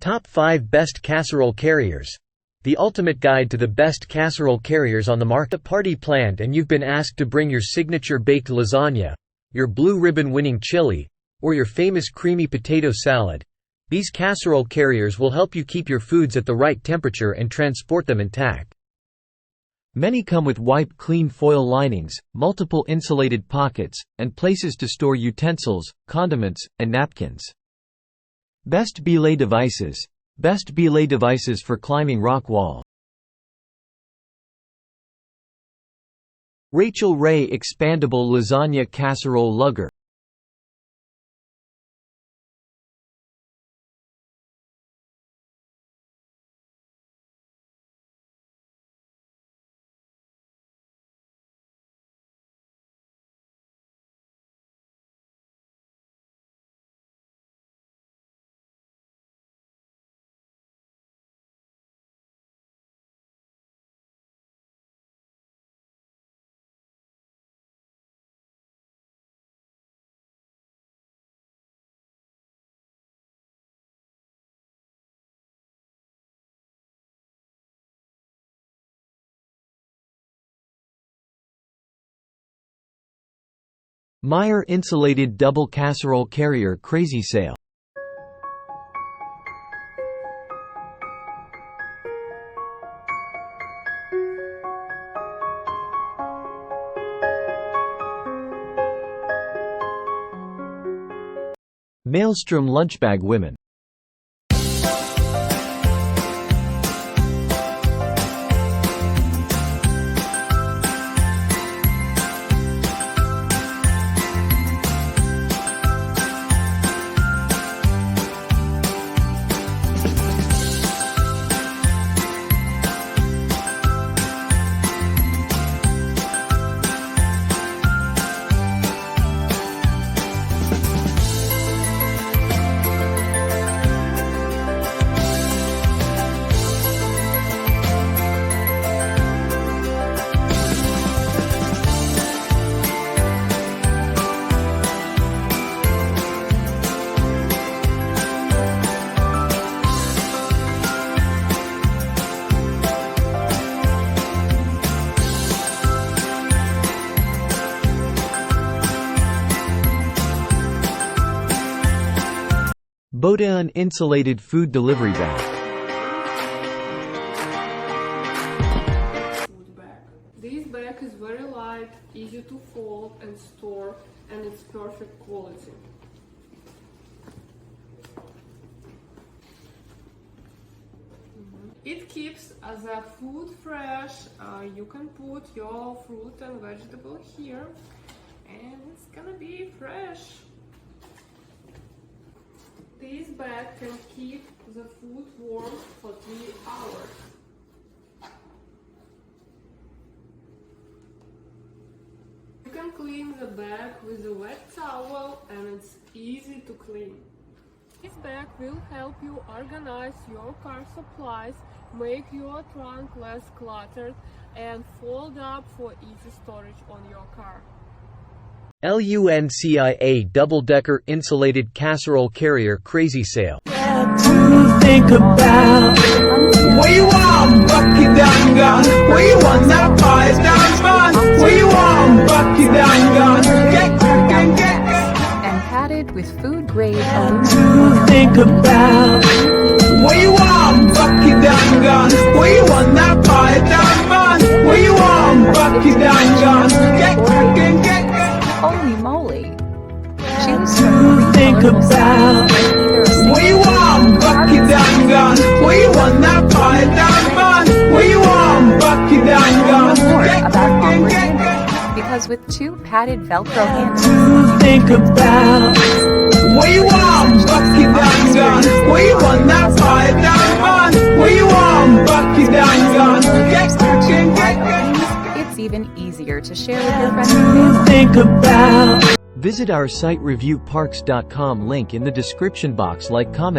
Top 5 Best Casserole Carriers. The ultimate guide to the best casserole carriers on the market. A party planned and you've been asked to bring your signature baked lasagna, your blue ribbon winning chili, or your famous creamy potato salad. These casserole carriers will help you keep your foods at the right temperature and transport them intact. Many come with wipe-clean foil linings, multiple insulated pockets, and places to store utensils, condiments, and napkins. Best belay devices. Best belay devices for climbing rock wall. Rachael Ray Expandable Lasagna Casserole Lugger. Meyer Insulated Double Casserole Carrier Crazy Sale. Maelstrom Lunchbag Women. Bodeon Insulated Food Delivery Bag. Food bag. This bag is very light, easy to fold and store, and it's perfect quality. It keeps the food fresh. You can put your fruit and vegetable here, and it's gonna be fresh. This bag can keep the food warm for 3 hours. You can clean the bag with a wet towel and it's easy to clean. This bag will help you organize your car supplies, make your trunk less cluttered, and fold up for easy storage on your car. LUNCIA Double-Decker Insulated Casserole Carrier Crazy Sale. To think about where you want, Bucky down gun. Where you want that pie down fun. Where you want, Bucky down gun. Get. And padded with food-grade aluminum To think about where you want, Bucky down gun. Where you want that pie down fun. Where you want, Bucky down gun. Get. Holy moly! Choose from Think about where you want, Bucky down gun. Where you want that pie down fun. Where you want, Bucky down gun. more about offering because with 2 padded Velcro handles, Think about where you want, Bucky down gun. Where you want that pie down fun. Where you want, Bucky down gun. it's even easier to share with your friends and family. Think about Visit our site reviewparks.com link in the description box. Like, comment.